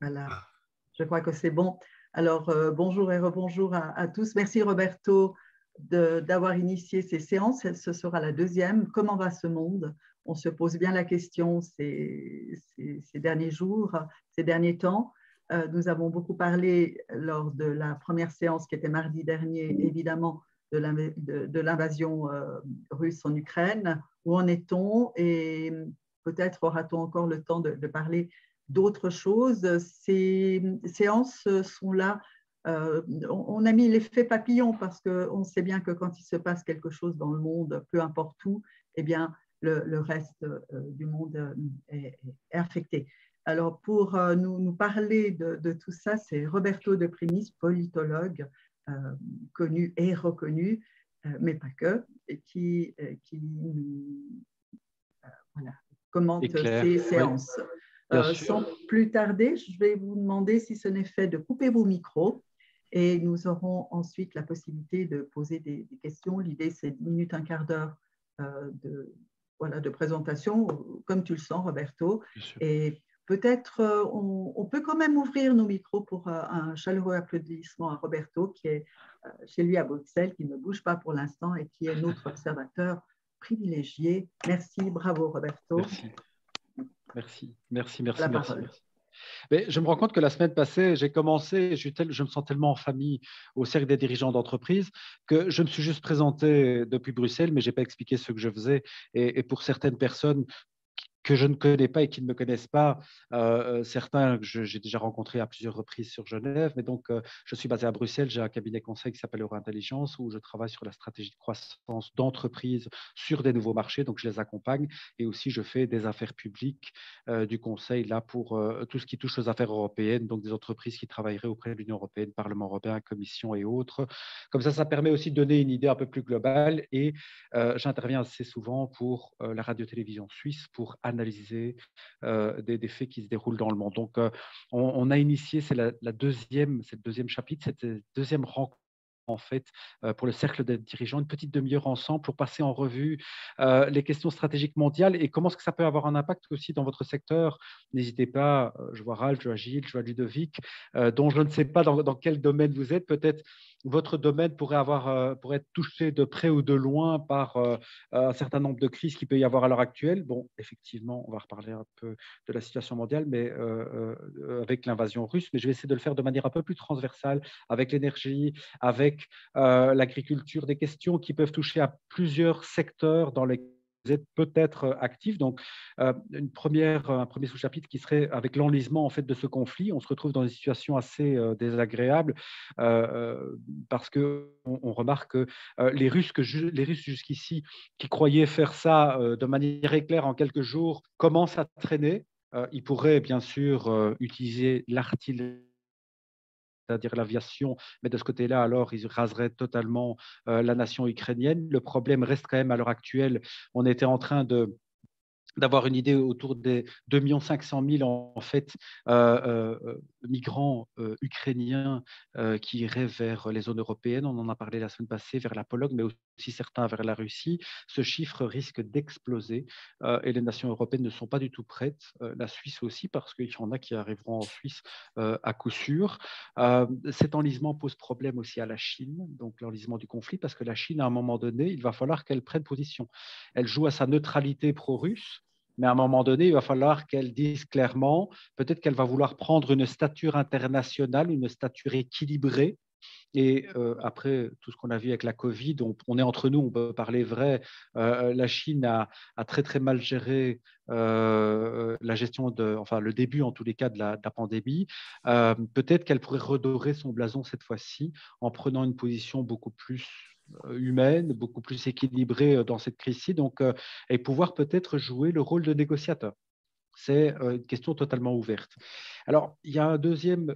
Voilà, je crois que c'est bon. Alors, bonjour et rebonjour à tous. Merci Roberto d'avoir initié ces séances. Ce sera la deuxième. Comment va ce monde? On se pose bien la question ces derniers jours, ces derniers temps. Nous avons beaucoup parlé lors de la première séance qui était mardi dernier, évidemment, de l'invasion russe en Ukraine. Où en est-on? Et peut-être aura-t-on encore le temps de parler d'autres choses. Ces séances sont là. On a mis l'effet papillon parce qu'on sait bien que quand il se passe quelque chose dans le monde, peu importe où, eh bien, le reste du monde est affecté. Alors, pour nous parler de tout ça, c'est Roberto De Primis, politologue connu et reconnu, mais pas que, qui voilà, commente Éclair, ces oui, séances. bien Sans sûr. plus tarder, je vais vous demander si ce n'est fait de couper vos micros et nous aurons ensuite la possibilité de poser des questions. L'idée, c'est 10 minutes, un quart d'heure de présentation, comme tu le sens, Roberto. Bien sûr. Et peut-être on peut quand même ouvrir nos micros pour un chaleureux applaudissement à Roberto, qui est chez lui à Bruxelles, qui ne bouge pas pour l'instant et qui est notre observateur privilégié. Merci, bravo Roberto. Merci, merci, merci, La merci, merci, parole. merci. Mais je me rends compte que la semaine passée, j'ai commencé, je me sens tellement en famille au cercle des dirigeants d'entreprise que je me suis juste présenté depuis Bruxelles, mais je n'ai pas expliqué ce que je faisais. Et pour certaines personnes que je ne connais pas et qui ne me connaissent pas, certains que j'ai déjà rencontrés à plusieurs reprises sur Genève. Mais donc, je suis basé à Bruxelles, j'ai un cabinet conseil qui s'appelle Euro-Intelligence où je travaille sur la stratégie de croissance d'entreprise sur des nouveaux marchés. Donc, je les accompagne et aussi je fais des affaires publiques, du conseil là pour tout ce qui touche aux affaires européennes, donc des entreprises qui travailleraient auprès de l'Union européenne, Parlement européen, Commission et autres. Comme ça permet aussi de donner une idée un peu plus globale et j'interviens assez souvent pour la radio-télévision suisse pour analyser des faits qui se déroulent dans le monde. Donc, on a initié, c'est le deuxième chapitre, cette deuxième rencontre en fait, pour le cercle des dirigeants, une petite demi-heure ensemble pour passer en revue les questions stratégiques mondiales et comment est-ce que ça peut avoir un impact aussi dans votre secteur. N'hésitez pas, je vois Ralph, je vois Gilles, je vois Ludovic, dont je ne sais pas dans quel domaine vous êtes. Peut-être votre domaine pourrait être touché de près ou de loin par un certain nombre de crises qu'il peut y avoir à l'heure actuelle. Bon, effectivement, on va reparler un peu de la situation mondiale, mais avec l'invasion russe, mais je vais essayer de le faire de manière un peu plus transversale, avec l'énergie, avec l'agriculture, des questions qui peuvent toucher à plusieurs secteurs dans lesquels vous êtes peut-être actif. Donc, un premier sous-chapitre qui serait avec l'enlisement en fait, de ce conflit. On se retrouve dans des situations assez désagréables parce qu'on remarque que les Russes jusqu'ici, qui croyaient faire ça de manière éclair en quelques jours, commencent à traîner. Ils pourraient bien sûr utiliser l'artillerie, c'est-à-dire l'aviation, mais de ce côté-là, alors, ils raseraient totalement la nation ukrainienne. Le problème reste quand même à l'heure actuelle, on était en train d'avoir une idée autour des 2 500 000 en fait, migrants ukrainiens qui iraient vers les zones européennes. On en a parlé la semaine passée, vers la Pologne, mais aussi certains vers la Russie. Ce chiffre risque d'exploser et les nations européennes ne sont pas du tout prêtes. La Suisse aussi, parce qu'il y en a qui arriveront en Suisse à coup sûr. Cet enlisement pose problème aussi à la Chine, donc l'enlisement du conflit, parce que la Chine, à un moment donné, il va falloir qu'elle prenne position. Elle joue à sa neutralité pro-russe, mais à un moment donné, il va falloir qu'elle dise clairement, peut-être qu'elle va vouloir prendre une stature internationale, une stature équilibrée. Et après tout ce qu'on a vu avec la Covid, on est entre nous, on peut parler vrai. La Chine a très très mal géré la gestion enfin le début en tous les cas de la pandémie. Peut-être qu'elle pourrait redorer son blason cette fois-ci en prenant une position beaucoup plus humaine, beaucoup plus équilibrée dans cette crise-ci, donc et pouvoir peut-être jouer le rôle de négociateur. C'est une question totalement ouverte. Alors, il y a un deuxième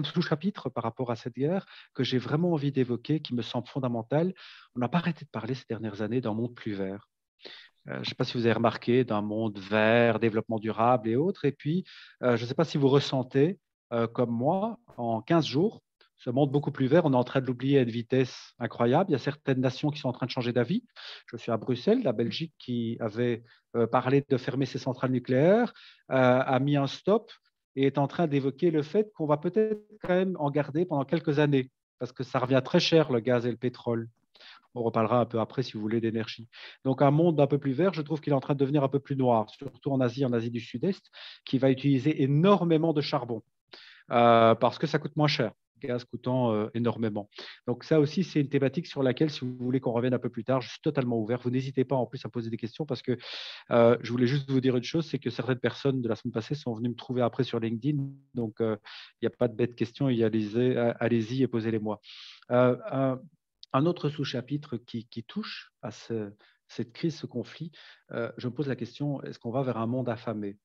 sous-chapitre par rapport à cette guerre que j'ai vraiment envie d'évoquer, qui me semble fondamental. On n'a pas arrêté de parler ces dernières années d'un monde plus vert. Je ne sais pas si vous avez remarqué, d'un monde vert, développement durable et autres. Et puis, je ne sais pas si vous ressentez, comme moi, en 15 jours, ce monde beaucoup plus vert, on est en train de l'oublier à une vitesse incroyable. Il y a certaines nations qui sont en train de changer d'avis. Je suis à Bruxelles, la Belgique qui avait parlé de fermer ses centrales nucléaires a mis un stop. et est en train d'évoquer le fait qu'on va peut-être quand même en garder pendant quelques années, parce que ça revient très cher, le gaz et le pétrole. On reparlera un peu après, si vous voulez, d'énergie. Donc, un monde un peu plus vert, je trouve qu'il est en train de devenir un peu plus noir, surtout en Asie du Sud-Est, qui va utiliser énormément de charbon parce que ça coûte moins cher, le gaz coûtant énormément. Donc, ça aussi, c'est une thématique sur laquelle, si vous voulez qu'on revienne un peu plus tard, je suis totalement ouvert. Vous n'hésitez pas en plus à poser des questions parce que je voulais juste vous dire une chose, c'est que certaines personnes de la semaine passée sont venues me trouver après sur LinkedIn. Donc, il n'y a pas de bêtes questions, allez-y et posez-les-moi. Un autre sous-chapitre qui touche à cette crise, ce conflit, je me pose la question, est-ce qu'on va vers un monde affamé?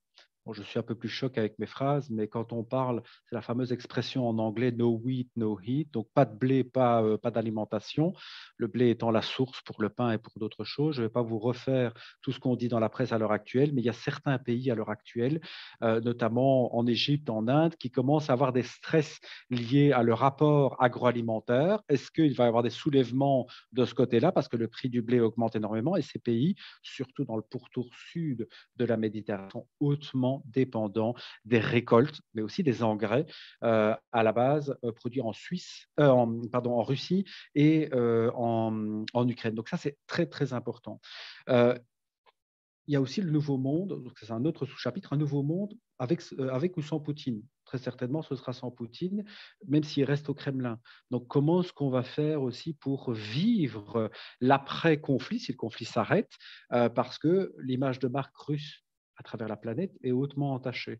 Bon, je suis un peu plus choc avec mes phrases, mais quand on parle, c'est la fameuse expression en anglais no wheat, no heat, donc pas de blé, pas d'alimentation. Le blé étant la source pour le pain et pour d'autres choses. Je ne vais pas vous refaire tout ce qu'on dit dans la presse à l'heure actuelle, mais il y a certains pays à l'heure actuelle, notamment en Égypte, en Inde, qui commencent à avoir des stress liés à leur rapport agroalimentaire. Est-ce qu'il va y avoir des soulèvements de ce côté-là parce que le prix du blé augmente énormément et ces pays, surtout dans le pourtour sud de la Méditerranée, sont hautement dépendants des récoltes, mais aussi des engrais à la base produits en Suisse, en Russie et en Ukraine. Donc ça, c'est très, très important. Il y a aussi le nouveau monde, c'est un autre sous-chapitre, un nouveau monde avec ou sans Poutine. Très certainement, ce sera sans Poutine, même s'il reste au Kremlin. Donc, comment est-ce qu'on va faire aussi pour vivre l'après-conflit, si le conflit s'arrête, parce que l'image de marque russe à travers la planète est hautement entachée.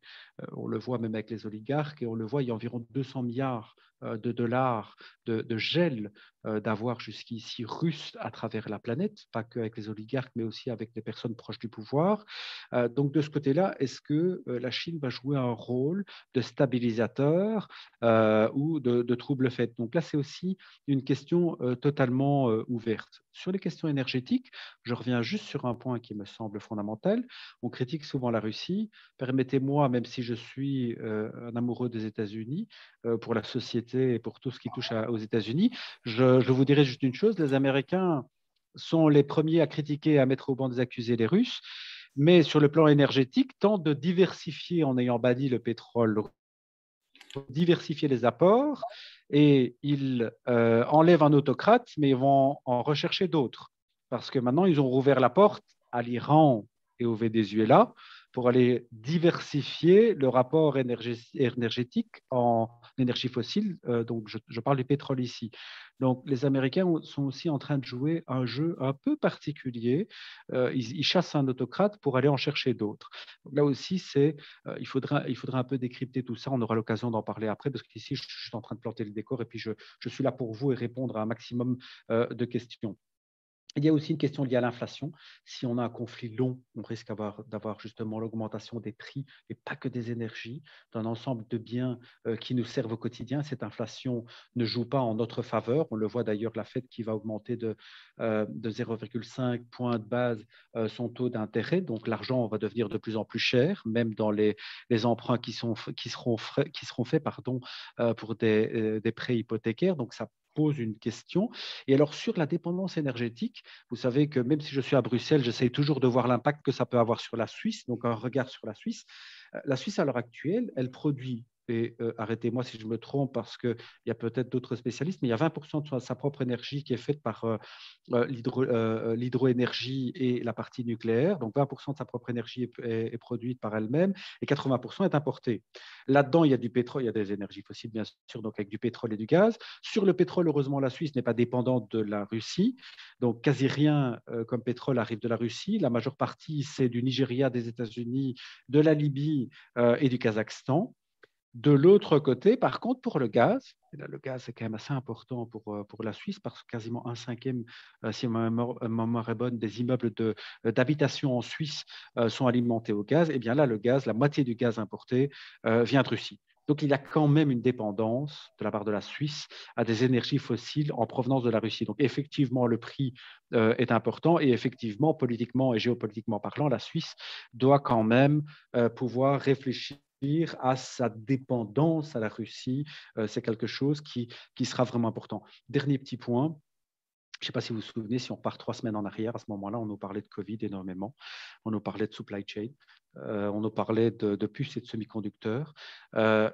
On le voit même avec les oligarques et on le voit, il y a environ 200 milliards de dollars de gel d'avoir jusqu'ici russe à travers la planète, pas qu'avec les oligarques, mais aussi avec les personnes proches du pouvoir. Donc de ce côté-là, est-ce que la Chine va jouer un rôle de stabilisateur ou de trouble-fête? Donc là, c'est aussi une question totalement ouverte. Sur les questions énergétiques, je reviens juste sur un point qui me semble fondamental. On critique souvent la Russie. Permettez-moi, même si je suis un amoureux des États-Unis, pour la société et pour tout ce qui touche aux États-Unis, je vous dirais juste une chose, les Américains sont les premiers à critiquer et à mettre au banc des accusés les Russes, mais sur le plan énergétique, tentent de diversifier en ayant banni le pétrole, diversifier les apports, et ils enlèvent un autocrate, mais ils vont en rechercher d'autres, parce que maintenant, ils ont rouvert la porte à l'Iran et au Venezuela pour aller diversifier le rapport énergétique en énergie fossile. Donc, je parle du pétrole ici. Donc, les Américains sont aussi en train de jouer un jeu un peu particulier. Ils chassent un autocrate pour aller en chercher d'autres. Là aussi, il faudra un peu décrypter tout ça. On aura l'occasion d'en parler après parce qu'ici, je suis en train de planter le décor et puis je suis là pour vous et répondre à un maximum de questions. Il y a aussi une question liée à l'inflation. Si on a un conflit long, on risque d'avoir justement l'augmentation des prix, et pas que des énergies, d'un ensemble de biens qui nous servent au quotidien. Cette inflation ne joue pas en notre faveur. On le voit d'ailleurs, la Fed qui va augmenter de 0,5 points de base son taux d'intérêt. Donc l'argent va devenir de plus en plus cher, même dans les emprunts qui seront faits pour des prêts hypothécaires. Donc ça pose une question. Et alors, sur la dépendance énergétique, vous savez que même si je suis à Bruxelles, j'essaye toujours de voir l'impact que ça peut avoir sur la Suisse. Donc, un regard sur la Suisse. La Suisse, à l'heure actuelle, elle produit, et arrêtez-moi si je me trompe parce qu'il y a peut-être d'autres spécialistes, mais il y a 20% de sa propre énergie qui est faite par l'hydroénergie et la partie nucléaire. Donc, 20% de sa propre énergie est produite par elle-même et 80% est importée. Là-dedans, il y a du pétrole, il y a des énergies fossiles, bien sûr, donc avec du pétrole et du gaz. Sur le pétrole, heureusement, la Suisse n'est pas dépendante de la Russie. Donc, quasi rien comme pétrole arrive de la Russie. La majeure partie, c'est du Nigeria, des États-Unis, de la Libye et du Kazakhstan. De l'autre côté, par contre, pour le gaz, et là, le gaz est quand même assez important pour la Suisse parce que quasiment un cinquième, si ma mémoire est bonne, des immeubles d'habitation en Suisse sont alimentés au gaz. Et bien là, le gaz, la moitié du gaz importé vient de Russie. Donc, il y a quand même une dépendance de la part de la Suisse à des énergies fossiles en provenance de la Russie. Donc, effectivement, le prix est important et effectivement, politiquement et géopolitiquement parlant, la Suisse doit quand même pouvoir réfléchir à sa dépendance à la Russie. C'est quelque chose qui sera vraiment important. Dernier petit point, Je ne sais pas si vous vous souvenez, si on part 3 semaines en arrière, à ce moment-là, on nous parlait de Covid énormément, on nous parlait de supply chain, on nous parlait de puces et de semi-conducteurs.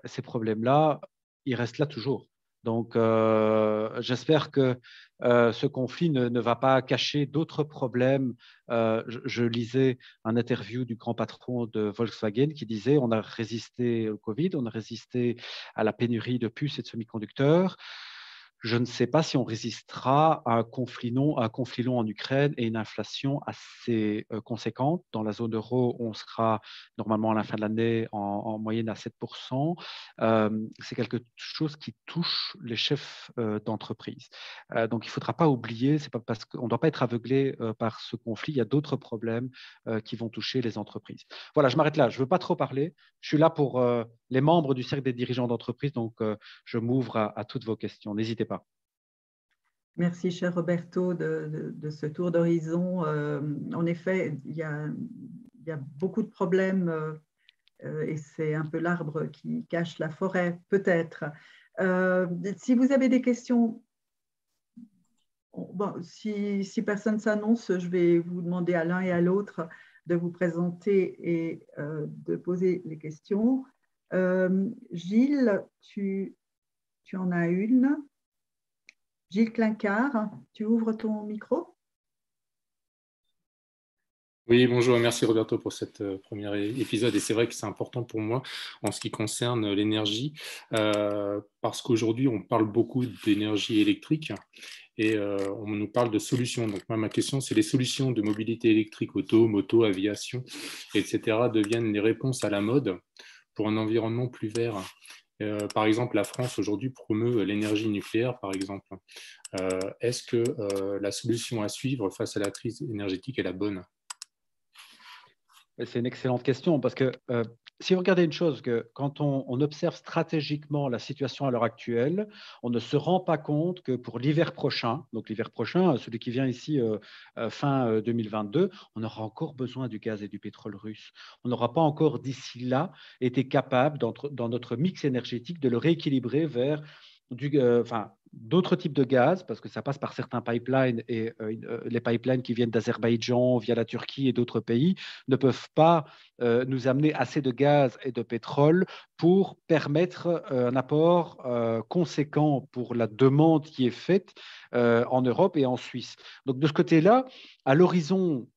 Ces problèmes-là, ils restent là toujours. Donc, j'espère que ce conflit ne va pas cacher d'autres problèmes. Je lisais un interview du grand patron de Volkswagen qui disait on a résisté au Covid, on a résisté à la pénurie de puces et de semi-conducteurs. Je ne sais pas si on résistera à un conflit long en Ukraine et une inflation assez conséquente. Dans la zone euro, on sera normalement à la fin de l'année en moyenne à 7%. C'est quelque chose qui touche les chefs d'entreprise. Donc, il ne faudra pas oublier, c'est pas parce qu'on ne doit pas être aveuglé par ce conflit. Il y a d'autres problèmes qui vont toucher les entreprises. Voilà, je m'arrête là. Je ne veux pas trop parler. Je suis là pour les membres du cercle des dirigeants d'entreprise. Donc, je m'ouvre à toutes vos questions. N'hésitez pas. Merci, cher Roberto, de ce tour d'horizon. En effet, il y a beaucoup de problèmes et c'est un peu l'arbre qui cache la forêt, peut-être. Si vous avez des questions, bon, si personne ne s'annonce, je vais vous demander à l'un et à l'autre de vous présenter et de poser les questions. Gilles, tu en as une. Gilles Clincard, tu ouvres ton micro. Oui, bonjour, merci Roberto pour cet premier épisode. Et c'est vrai que c'est important pour moi en ce qui concerne l'énergie, parce qu'aujourd'hui, on parle beaucoup d'énergie électrique et on nous parle de solutions. Donc, moi, ma question, c'est les solutions de mobilité électrique, auto, moto, aviation, etc., deviennent les réponses à la mode pour un environnement plus vert. Par exemple, la France aujourd'hui promeut l'énergie nucléaire, par exemple. Est-ce que la solution à suivre face à la crise énergétique est la bonne? C'est une excellente question parce que si vous regardez une chose, que quand on observe stratégiquement la situation à l'heure actuelle, on ne se rend pas compte que pour l'hiver prochain, donc l'hiver prochain, celui qui vient ici fin 2022, on aura encore besoin du gaz et du pétrole russe. On n'aura pas encore d'ici là été capable, dans notre mix énergétique, de le rééquilibrer vers d'autres types de gaz, parce que ça passe par certains pipelines et les pipelines qui viennent d'Azerbaïdjan via la Turquie et d'autres pays ne peuvent pas nous amener assez de gaz et de pétrole pour permettre un apport conséquent pour la demande qui est faite en Europe et en Suisse. Donc de ce côté-là, à l'horizon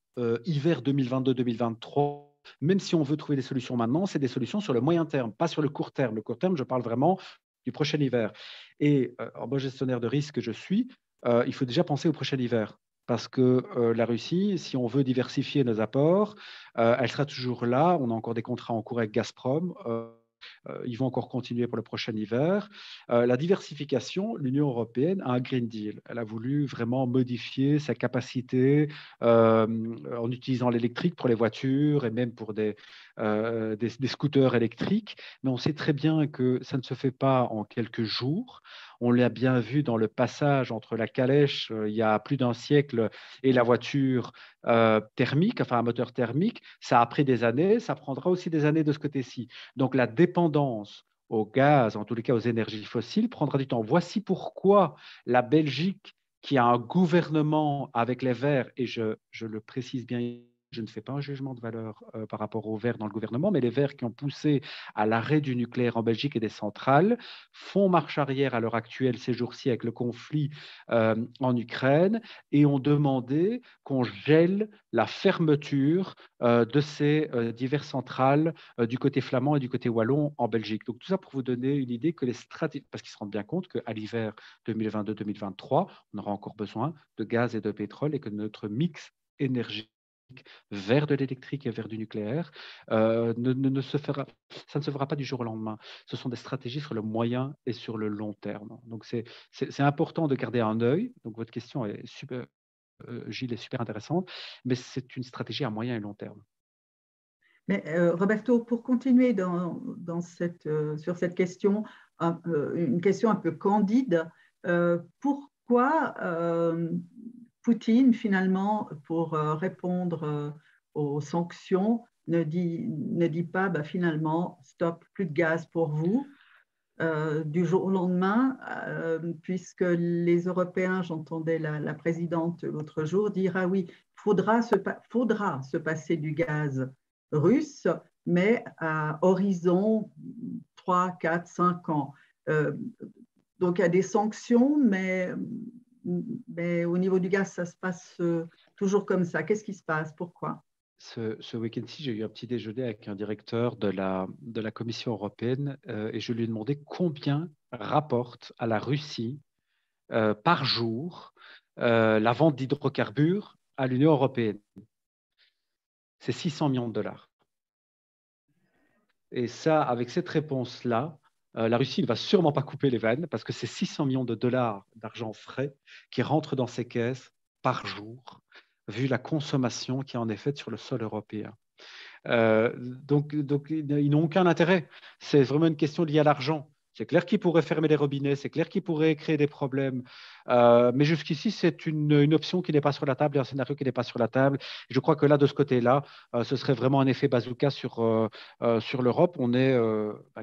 hiver 2022-2023, même si on veut trouver des solutions maintenant, c'est des solutions sur le moyen terme, pas sur le court terme. Le court terme, je parle vraiment du prochain hiver. Et en bon gestionnaire de risque que je suis, il faut déjà penser au prochain hiver. Parce que la Russie, si on veut diversifier nos apports, elle sera toujours là. On a encore des contrats en cours avec Gazprom. Ils vont encore continuer pour le prochain hiver. La diversification, l'Union européenne a un Green Deal. Elle a voulu vraiment modifier sa capacité en utilisant l'électrique pour les voitures et même pour des scooters électriques. Mais on sait très bien que ça ne se fait pas en quelques jours. On l'a bien vu dans le passage entre la calèche il y a plus d'un siècle et la voiture thermique, enfin un moteur thermique. Ça a pris des années, ça prendra aussi des années de ce côté-ci. Donc la dépendance au gaz, en tous les cas aux énergies fossiles, prendra du temps. Voici pourquoi la Belgique, qui a un gouvernement avec les Verts, et je le précise bien, je ne fais pas un jugement de valeur par rapport aux Verts dans le gouvernement, mais les Verts qui ont poussé à l'arrêt du nucléaire en Belgique et des centrales font marche arrière à l'heure actuelle, ces jours-ci, avec le conflit en Ukraine, et ont demandé qu'on gèle la fermeture de ces diverses centrales du côté flamand et du côté wallon en Belgique. Donc tout ça pour vous donner une idée que les stratégies, parce qu'ils se rendent bien compte qu'à l'hiver 2022-2023, on aura encore besoin de gaz et de pétrole et que notre mix énergétique vers de l'électrique et vers du nucléaire, ça ne se fera pas du jour au lendemain. Ce sont des stratégies sur le moyen et sur le long terme. Donc c'est important de garder un œil. Donc votre question est super, Gilles, est super intéressante, mais c'est une stratégie à moyen et long terme. Mais Roberto, pour continuer sur cette question, une question un peu candide, pourquoi Poutine, finalement, pour répondre aux sanctions, ne dit pas finalement stop, plus de gaz pour vous, du jour au lendemain, puisque les Européens, j'entendais la présidente l'autre jour dire, ah oui, faudra se passer du gaz russe, mais à horizon 3, 4, 5 ans. Donc, il y a des sanctions, mais au niveau du gaz, ça se passe toujours comme ça. Qu'est-ce qui se passe? Pourquoi? Ce week-end-ci, j'ai eu un petit déjeuner avec un directeur de la Commission européenne et je lui ai demandé combien rapporte à la Russie par jour la vente d'hydrocarbures à l'Union européenne. C'est 600 millions de dollars. Et ça, avec cette réponse-là, la Russie ne va sûrement pas couper les vannes parce que c'est 600 millions de dollars d'argent frais qui rentrent dans ses caisses par jour, vu la consommation qui en est faite sur le sol européen. Donc, ils n'ont aucun intérêt. C'est vraiment une question liée à l'argent. C'est clair qu'ils pourraient fermer les robinets, c'est clair qu'ils pourraient créer des problèmes. Mais jusqu'ici, c'est une option qui n'est pas sur la table et un scénario qui n'est pas sur la table. Je crois que là, de ce côté-là, ce serait vraiment un effet bazooka sur l'Europe. On est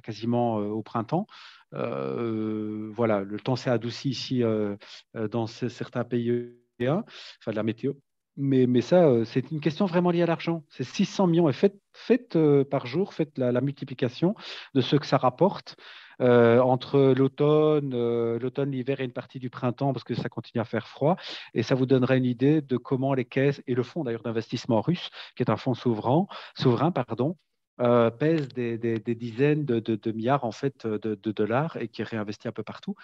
quasiment au printemps. Voilà, le temps s'est adouci ici dans certains pays européens, enfin de la météo. Mais ça, c'est une question vraiment liée à l'argent. C'est 600 millions et faites par jour, faites la multiplication de ce que ça rapporte entre l'automne, l'hiver et une partie du printemps parce que ça continue à faire froid. Et ça vous donnerait une idée de comment les caisses et le fonds d'ailleurs d'investissement russe, qui est un fonds souverain, pèse des dizaines de milliards en fait de dollars et qui est réinvesti un peu partout.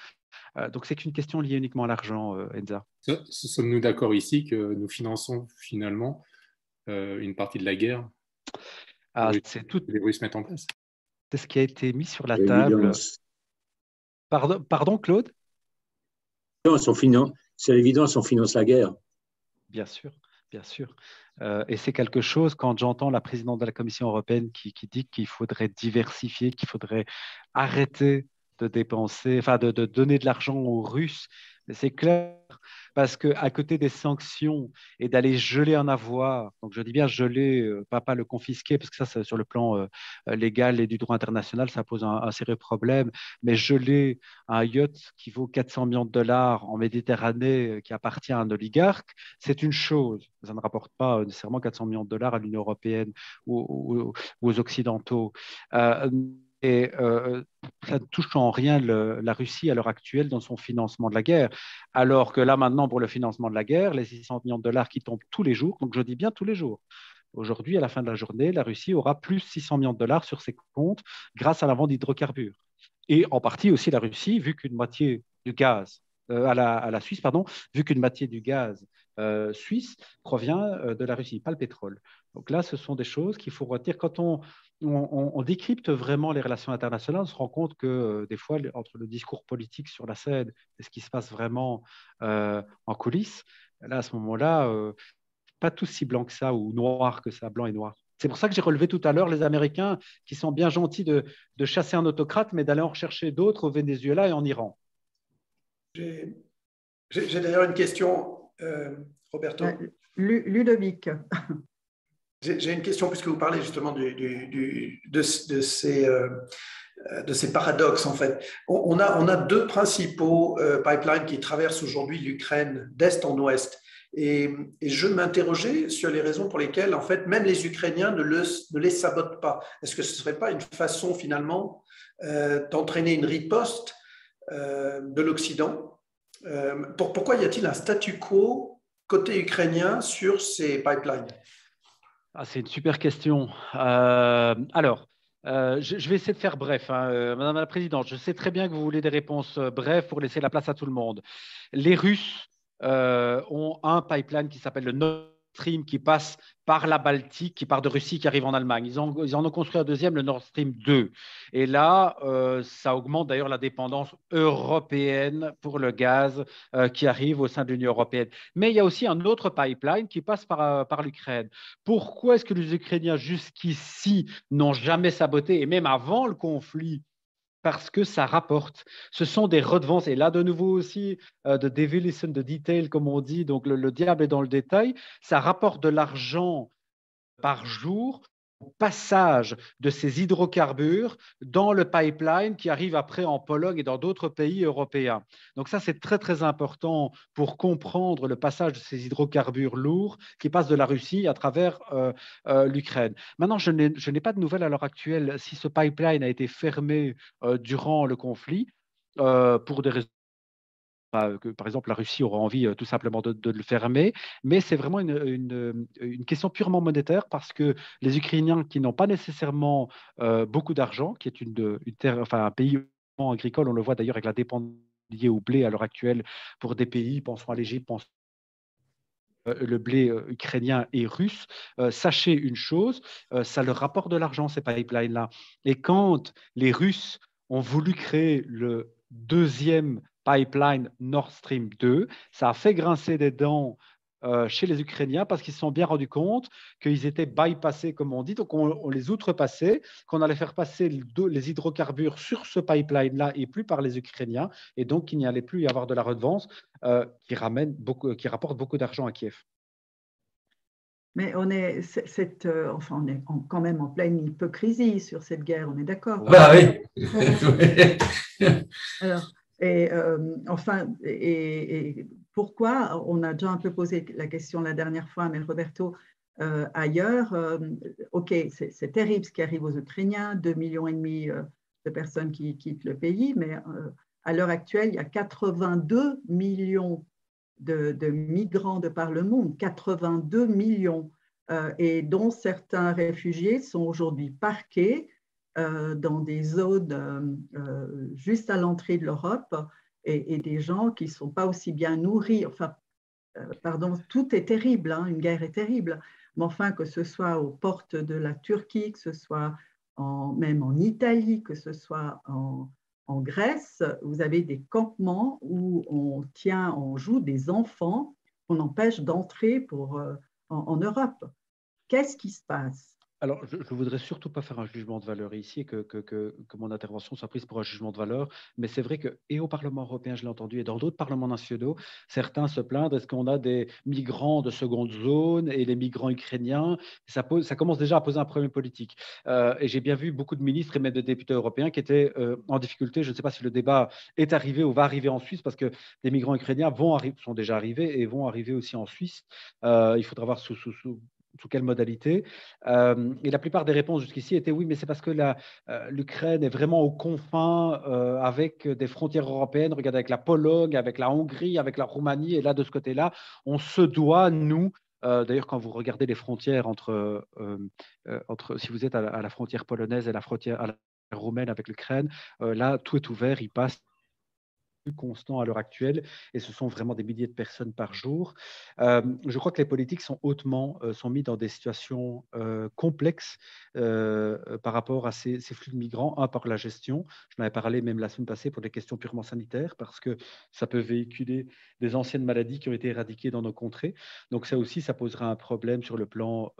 Donc c'est qu'une question liée uniquement à l'argent, Enza. Sommes-nous d'accord ici que nous finançons finalement une partie de la guerre que les Russes mettent en place? C'est ce qui a été mis sur la C'est table. l'évidence. Pardon, Claude? C'est l'évidence, on finance la guerre. Bien sûr, bien sûr. Et c'est quelque chose, quand j'entends la présidente de la Commission européenne qui dit qu'il faudrait diversifier, qu'il faudrait arrêter de dépenser, enfin de donner de l'argent aux Russes, c'est clair, parce qu'à côté des sanctions et d'aller geler un avoir, donc je dis bien geler, pas le confisquer, parce que ça, sur le plan légal et du droit international, ça pose un sérieux problème, mais geler un yacht qui vaut 400 millions de dollars en Méditerranée, qui appartient à un oligarque, c'est une chose. Ça ne rapporte pas nécessairement 400 millions de dollars à l'Union européenne ou aux Occidentaux. Et ça ne touche en rien la Russie à l'heure actuelle dans son financement de la guerre. Alors que là, maintenant, pour le financement de la guerre, les 600 millions de dollars qui tombent tous les jours, donc je dis bien tous les jours. Aujourd'hui, à la fin de la journée, la Russie aura plus 600 millions de dollars sur ses comptes grâce à la vente d'hydrocarbures. Et en partie aussi la Russie, vu qu'une moitié du gaz, à la Suisse, pardon, vu qu'une moitié du gaz suisse provient de la Russie, pas le pétrole. Donc là, ce sont des choses qu'il faut retenir. Quand on décrypte vraiment les relations internationales, on se rend compte que des fois, entre le discours politique sur la scène et ce qui se passe vraiment en coulisses, là, à ce moment-là, pas tous si blanc que ça ou noir que ça, blanc et noir. C'est pour ça que j'ai relevé tout à l'heure les Américains qui sont bien gentils de chasser un autocrate, mais d'aller en rechercher d'autres au Venezuela et en Iran. J'ai d'ailleurs une question, Roberto. Ludovic. J'ai une question, puisque vous parlez justement de ces paradoxes, en fait. On a deux principaux pipelines qui traversent aujourd'hui l'Ukraine d'est en ouest. Et je m'interrogeais sur les raisons pour lesquelles, en fait, même les Ukrainiens ne les sabotent pas. Est-ce que ce ne serait pas une façon, finalement, d'entraîner une riposte de l'Occident? Pourquoi y a-t-il un statu quo côté ukrainien sur ces pipelines? C'est une super question. Je vais essayer de faire bref. Madame la Présidente, je sais très bien que vous voulez des réponses brèves pour laisser la place à tout le monde. Les Russes ont un pipeline qui s'appelle le Nord Stream qui passe par la Baltique, qui part de Russie, qui arrive en Allemagne. Ils en ont construit un deuxième, le Nord Stream 2. Et là, ça augmente d'ailleurs la dépendance européenne pour le gaz qui arrive au sein de l'Union européenne. Mais il y a aussi un autre pipeline qui passe par l'Ukraine. Pourquoi est-ce que les Ukrainiens jusqu'ici n'ont jamais saboté, et même avant le conflit, parce que ça rapporte. Ce sont des redevances. Et là, de nouveau aussi, the devil is in the detail, comme on dit. Donc, le diable est dans le détail. Ça rapporte de l'argent par jour passage de ces hydrocarbures dans le pipeline qui arrive après en Pologne et dans d'autres pays européens. Donc ça, c'est très, très important pour comprendre le passage de ces hydrocarbures lourds qui passent de la Russie à travers l'Ukraine. Maintenant, je n'ai pas de nouvelles à l'heure actuelle si ce pipeline a été fermé durant le conflit pour des raisons que, par exemple, la Russie aura envie tout simplement de le fermer, mais c'est vraiment une question purement monétaire parce que les Ukrainiens qui n'ont pas nécessairement beaucoup d'argent, qui est un pays agricole, on le voit d'ailleurs avec la dépendance liée au blé à l'heure actuelle pour des pays, pensons à l'Égypte, pensons le blé ukrainien et russe, sachez une chose, ça leur rapporte de l'argent, ces pipelines-là. Et quand les Russes ont voulu créer le deuxième pipeline Nord Stream 2, ça a fait grincer des dents chez les Ukrainiens parce qu'ils se sont bien rendus compte qu'ils étaient bypassés, comme on dit, donc on les outrepassait, qu'on allait faire passer les hydrocarbures sur ce pipeline-là et plus par les Ukrainiens, et donc qu'il n'y allait plus y avoir de la redevance qui rapporte beaucoup d'argent à Kiev. Mais on est quand même en pleine hypocrisie sur cette guerre, on est d'accord? Bah oui. Alors, et pourquoi, on a déjà un peu posé la question la dernière fois, mais Roberto, ailleurs, ok, c'est terrible ce qui arrive aux Ukrainiens, 2,5 millions de personnes qui quittent le pays, mais à l'heure actuelle, il y a 82 millions de migrants de par le monde, 82 millions, et dont certains réfugiés sont aujourd'hui parqués dans des zones juste à l'entrée de l'Europe et des gens qui ne sont pas aussi bien nourris. Enfin, pardon, tout est terrible, hein, une guerre est terrible, mais enfin, que ce soit aux portes de la Turquie, que ce soit même en Italie, que ce soit en Grèce, vous avez des campements où on joue des enfants, on empêche d'entrer en Europe. Qu'est-ce qui se passe? Alors, je ne voudrais surtout pas faire un jugement de valeur ici, que mon intervention soit prise pour un jugement de valeur, mais c'est vrai que, et au Parlement européen, je l'ai entendu, et dans d'autres parlements nationaux, certains se plaignent, est-ce qu'on a des migrants de seconde zone et les migrants ukrainiens? Ça commence déjà à poser un problème politique. Et j'ai bien vu beaucoup de ministres et même de députés européens qui étaient en difficulté. Je ne sais pas si le débat est arrivé ou va arriver en Suisse, parce que des migrants ukrainiens sont déjà arrivés et vont arriver aussi en Suisse. Il faudra voir sous quelle modalité. Et la plupart des réponses jusqu'ici étaient oui, mais c'est parce que l'Ukraine est vraiment aux confins avec des frontières européennes. Regardez, avec la Pologne, avec la Hongrie, avec la Roumanie. Et là, de ce côté-là, on se doit, nous, d'ailleurs, quand vous regardez les frontières entre si vous êtes à la frontière polonaise et à la roumaine avec l'Ukraine, là, tout est ouvert, il passe constant à l'heure actuelle et ce sont vraiment des milliers de personnes par jour. Je crois que les politiques sont mis dans des situations complexes par rapport à ces flux de migrants, par la gestion. Je m'en avais parlé même la semaine passée pour des questions purement sanitaires parce que ça peut véhiculer des anciennes maladies qui ont été éradiquées dans nos contrées. Donc ça aussi, ça posera un problème sur le plan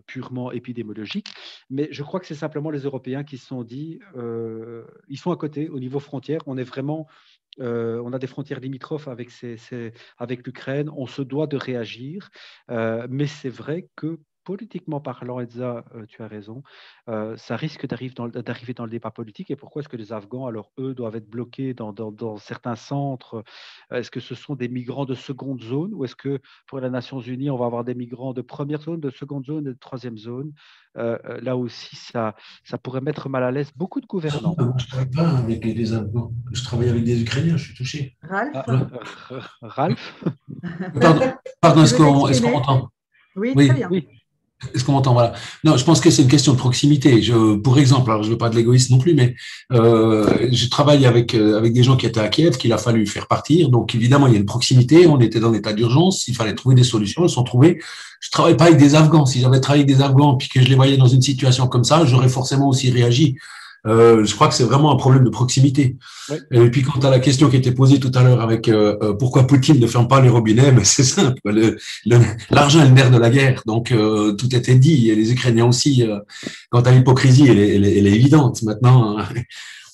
purement épidémiologique. Mais je crois que c'est simplement les Européens qui se sont dit, ils sont à côté au niveau frontière, on a des frontières limitrophes avec l'Ukraine, on se doit de réagir, mais c'est vrai que politiquement parlant, Elsa, tu as raison, ça risque d'arriver dans le débat politique. Et pourquoi est-ce que les Afghans, alors eux, doivent être bloqués dans certains centres? Est-ce que ce sont des migrants de seconde zone ou est-ce que pour les Nations Unies, on va avoir des migrants de première zone, de seconde zone et de troisième zone? Là aussi, ça pourrait mettre mal à l'aise beaucoup de gouvernants. Moi, je ne travaille pas avec les Afghans. Je travaille avec des Ukrainiens, je suis touché. Ralph Pardon, est-ce qu'on m'entend? Oui, très bien. Oui. Est-ce qu'on m'entend? Voilà. Non, je pense que c'est une question de proximité. Pour exemple, alors je ne veux pas de l'égoïsme non plus, mais je travaille avec des gens qui étaient à Kiev, qu'il a fallu faire partir. Donc évidemment, il y a une proximité. On était dans l'état d'urgence. Il fallait trouver des solutions. Elles sont trouvées. Je ne travaille pas avec des Afghans. Si j'avais travaillé avec des Afghans puis que je les voyais dans une situation comme ça, j'aurais forcément aussi réagi. Je crois que c'est vraiment un problème de proximité. Oui. Et puis, quant à la question qui était posée tout à l'heure avec pourquoi Poutine ne ferme pas les robinets, mais c'est simple. L'argent est le nerf de la guerre. Donc, tout était dit. Et les Ukrainiens aussi, quant à l'hypocrisie, elle est évidente. Maintenant,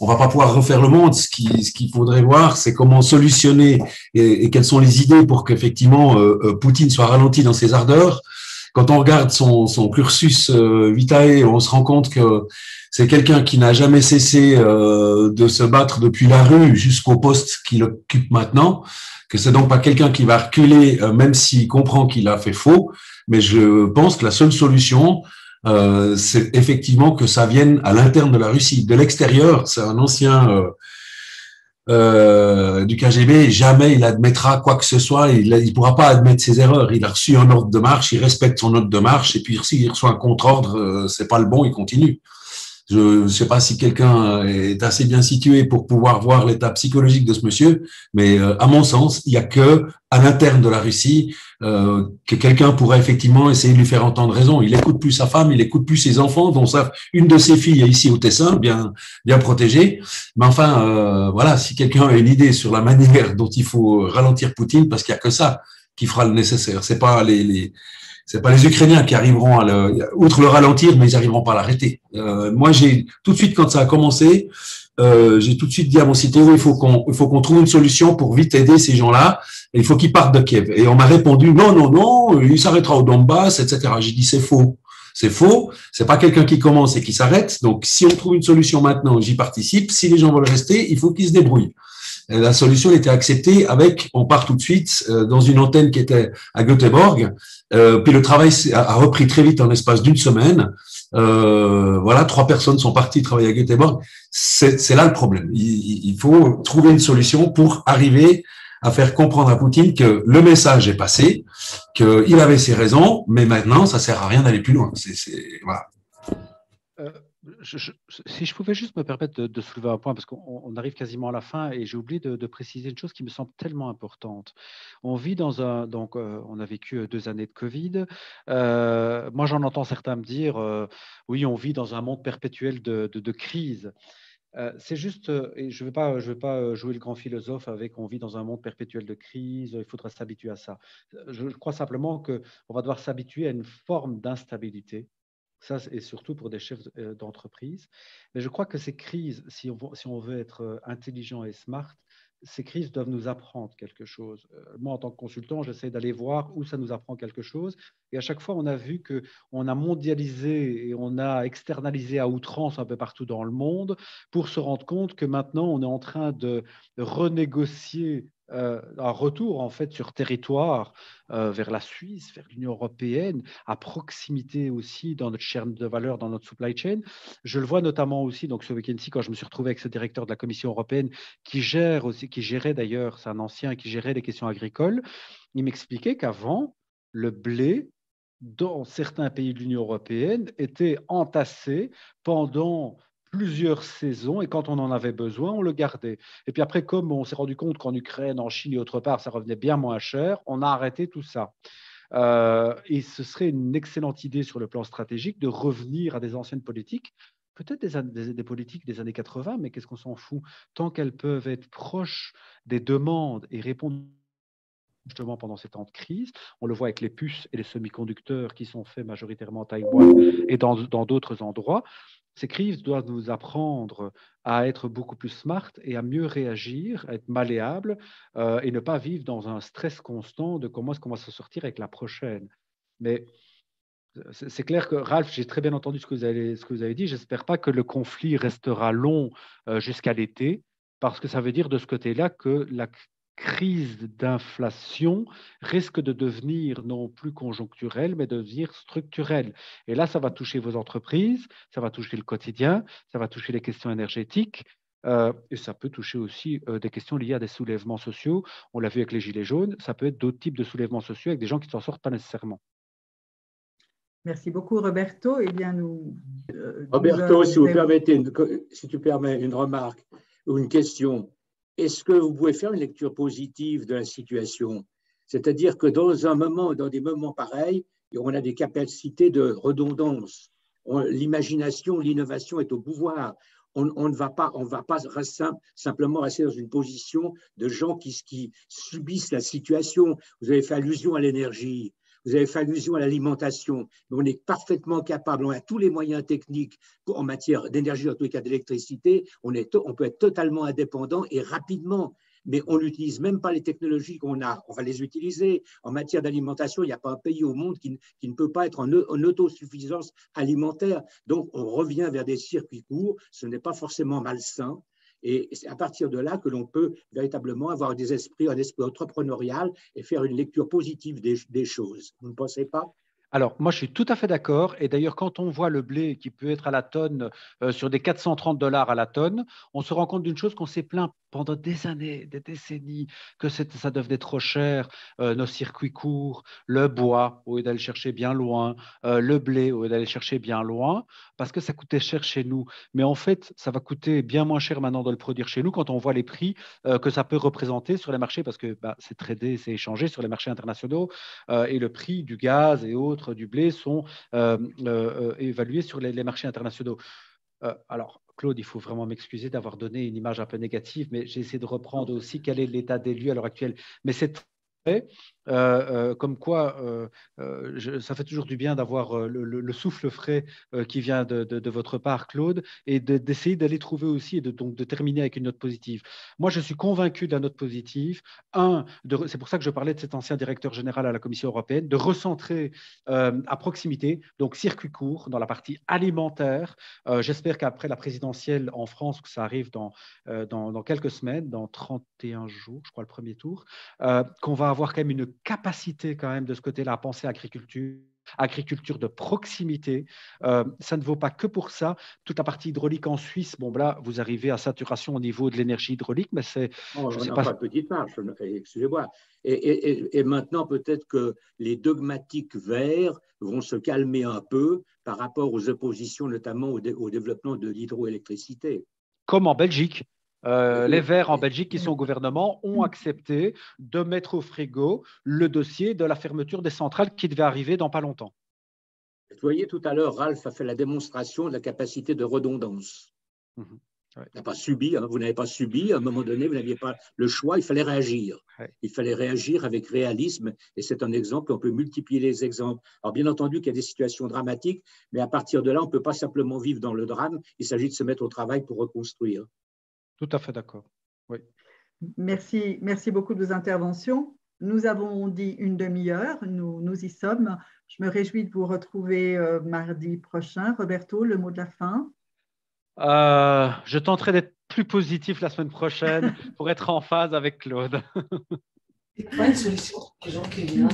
on va pas pouvoir refaire le monde. Ce qu'il faudrait voir, c'est comment solutionner et quelles sont les idées pour qu'effectivement Poutine soit ralenti dans ses ardeurs. quand on regarde son cursus vitae, on se rend compte que c'est quelqu'un qui n'a jamais cessé de se battre depuis la rue jusqu'au poste qu'il occupe maintenant, que c'est donc pas quelqu'un qui va reculer, même s'il comprend qu'il a fait faux. Mais je pense que la seule solution, c'est effectivement que ça vienne à l'interne de la Russie. De l'extérieur, c'est un ancien du KGB, jamais il admettra quoi que ce soit, il pourra pas admettre ses erreurs. Il a reçu un ordre de marche, il respecte son ordre de marche, et puis s'il reçoit un contre-ordre, c'est pas le bon, il continue. Je ne sais pas si quelqu'un est assez bien situé pour pouvoir voir l'état psychologique de ce monsieur, mais à mon sens, il y a que à l'interne de la Russie que quelqu'un pourrait effectivement essayer de lui faire entendre raison. Il écoute plus sa femme, il écoute plus ses enfants, dont une de ses filles est ici au Tessin, bien protégée. Mais enfin, voilà, si quelqu'un a une idée sur la manière dont il faut ralentir Poutine, parce qu'il y a que ça qui fera le nécessaire. C'est pas les Ukrainiens qui arriveront outre le ralentir, mais ils arriveront pas à l'arrêter. Moi, j'ai tout de suite, quand ça a commencé, j'ai tout de suite dit à mon CTO, il faut qu'on trouve une solution pour vite aider ces gens-là. Et il faut qu'ils partent de Kiev. Et on m'a répondu, non, il s'arrêtera au Donbass, etc. J'ai dit, c'est faux. C'est faux. C'est pas quelqu'un qui commence et qui s'arrête. Donc, si on trouve une solution maintenant, j'y participe. Si les gens veulent rester, il faut qu'ils se débrouillent. Et la solution était acceptée on part tout de suite dans une antenne qui était à Göteborg. Puis le travail a repris très vite en l'espace d'une semaine. Voilà, 3 personnes sont parties travailler à Göteborg. C'est là le problème. Il faut trouver une solution pour arriver à faire comprendre à Poutine que le message est passé, qu'il avait ses raisons, mais maintenant, ça sert à rien d'aller plus loin. Voilà. Si je pouvais juste me permettre de soulever un point, parce qu'on arrive quasiment à la fin et j'ai oublié de préciser une chose qui me semble tellement importante. On vit on a vécu 2 années de Covid. Moi, j'en entends certains me dire, oui, on vit dans un monde perpétuel de crise. C'est juste, et je vais pas jouer le grand philosophe avec on vit dans un monde perpétuel de crise, il faudra s'habituer à ça. Je crois simplement qu'on va devoir s'habituer à une forme d'instabilité. Ça, et surtout pour des chefs d'entreprise. Mais je crois que ces crises, si on veut être intelligent et smart, ces crises doivent nous apprendre quelque chose. Moi, en tant que consultant, j'essaie d'aller voir où ça nous apprend quelque chose. Et à chaque fois, on a vu qu'on a mondialisé et on a externalisé à outrance un peu partout dans le monde pour se rendre compte que maintenant, on est en train de renégocier un retour en fait sur territoire vers la Suisse, vers l'Union européenne, à proximité aussi dans notre chaîne de valeur, dans notre supply chain. Je le vois notamment aussi donc ce week-end-ci quand je me suis retrouvé avec ce directeur de la Commission européenne qui gérait d'ailleurs, c'est un ancien qui gérait les questions agricoles. Il m'expliquait qu'avant, le blé dans certains pays de l'Union européenne était entassé pendant plusieurs saisons et quand on en avait besoin, on le gardait. Et puis après, comme on s'est rendu compte qu'en Ukraine, en Chine et autre part, ça revenait bien moins cher, on a arrêté tout ça. Et ce serait une excellente idée sur le plan stratégique de revenir à des anciennes politiques, peut-être des politiques des années 80, mais qu'est-ce qu'on s'en fout? Tant qu'elles peuvent être proches des demandes et répondre justement pendant ces temps de crise. On le voit avec les puces et les semi-conducteurs qui sont faits majoritairement à Taïwan et dans d'autres endroits. Ces crises doivent nous apprendre à être beaucoup plus smart et à mieux réagir, à être malléable et ne pas vivre dans un stress constant de comment est-ce qu'on va se sortir avec la prochaine. Mais c'est clair que, Ralph, j'ai très bien entendu ce que vous avez dit. J'espère pas que le conflit restera long jusqu'à l'été, parce que ça veut dire de ce côté-là que la crise d'inflation risque de devenir non plus conjoncturelle, mais de devenir structurelle. Et là, ça va toucher vos entreprises, ça va toucher le quotidien, ça va toucher les questions énergétiques, et ça peut toucher aussi des questions liées à des soulèvements sociaux. On l'a vu avec les Gilets jaunes, ça peut être d'autres types de soulèvements sociaux avec des gens qui ne s'en sortent pas nécessairement. Merci beaucoup, Roberto. Eh bien, Roberto, si tu permets une remarque ou une question, est-ce que vous pouvez faire une lecture positive de la situation? C'est-à-dire que dans des moments pareils, on a des capacités de redondance. L'imagination, l'innovation est au pouvoir. On ne va pas simplement rester dans une position de gens qui subissent la situation. Vous avez fait allusion à l'énergie. Vous avez fait allusion à l'alimentation, mais on est parfaitement capable, on a tous les moyens techniques en matière d'énergie, en tout cas d'électricité, on peut être totalement indépendant et rapidement. mais on n'utilise même pas les technologies qu'on a. On va les utiliser. En matière d'alimentation, il n'y a pas un pays au monde qui ne peut pas être en autosuffisance alimentaire. Donc, on revient vers des circuits courts. Ce n'est pas forcément malsain. Et c'est à partir de là que l'on peut véritablement avoir un esprit entrepreneurial et faire une lecture positive des choses. Vous ne pensez pas? Alors, moi, je suis tout à fait d'accord. Et d'ailleurs, quand on voit le blé qui peut être à la tonne sur des 430 $ à la tonne, on se rend compte d'une chose qu'on s'est plaint pendant des années, des décennies, que ça devenait trop cher, nos circuits courts, le bois, au lieu d'aller chercher bien loin, le blé, au lieu d'aller chercher bien loin, parce que ça coûtait cher chez nous. Mais en fait, ça va coûter bien moins cher maintenant de le produire chez nous quand on voit les prix que ça peut représenter sur les marchés, parce que c'est tradé, c'est échangé sur les marchés internationaux, et le prix du gaz et autres, du blé, sont évalués sur les marchés internationaux. Alors, Claude, il faut vraiment m'excuser d'avoir donné une image un peu négative, mais j'ai essayé de reprendre aussi quel est l'état des lieux à l'heure actuelle. Mais c'est vrai, comme quoi ça fait toujours du bien d'avoir le souffle frais qui vient de votre part, Claude, et d'essayer d'aller trouver aussi et donc de terminer avec une note positive. Moi, je suis convaincu de la note positive. C'est pour ça que je parlais de cet ancien directeur général à la Commission européenne, de recentrer à proximité, donc circuit court, dans la partie alimentaire. J'espère qu'après la présidentielle en France, que ça arrive dans quelques semaines, dans 31 jours, je crois, le premier tour, qu'on va avoir quand même une capacité quand même de ce côté-là à penser agriculture de proximité. Ça ne vaut pas que pour ça. Toute la partie hydraulique en Suisse, bon, là, vous arrivez à saturation au niveau de l'énergie hydraulique, mais c'est... Oh, je sais pas. Petite marche, excusez-moi. Et maintenant, peut-être que les dogmatiques verts vont se calmer un peu par rapport aux oppositions, notamment au développement de l'hydroélectricité. Comme en Belgique. Les Verts en Belgique qui sont au gouvernement ont accepté de mettre au frigo le dossier de la fermeture des centrales qui devait arriver dans pas longtemps. Vous voyez, tout à l'heure, Ralph a fait la démonstration de la capacité de redondance. Ouais. Vous n'avez pas subi, à un moment donné, vous n'aviez pas le choix, il fallait réagir. Ouais. Il fallait réagir avec réalisme, et c'est un exemple, on peut multiplier les exemples. Alors bien entendu qu'il y a des situations dramatiques, mais à partir de là, on ne peut pas simplement vivre dans le drame, il s'agit de se mettre au travail pour reconstruire. Tout à fait d'accord. Oui. Merci beaucoup de vos interventions. Nous avons dit une demi-heure, nous y sommes. Je me réjouis de vous retrouver mardi prochain. Roberto, le mot de la fin? Je tenterai d'être plus positif la semaine prochaine pour être en phase avec Claude. C'est pas une solution pour les gens qui viennent.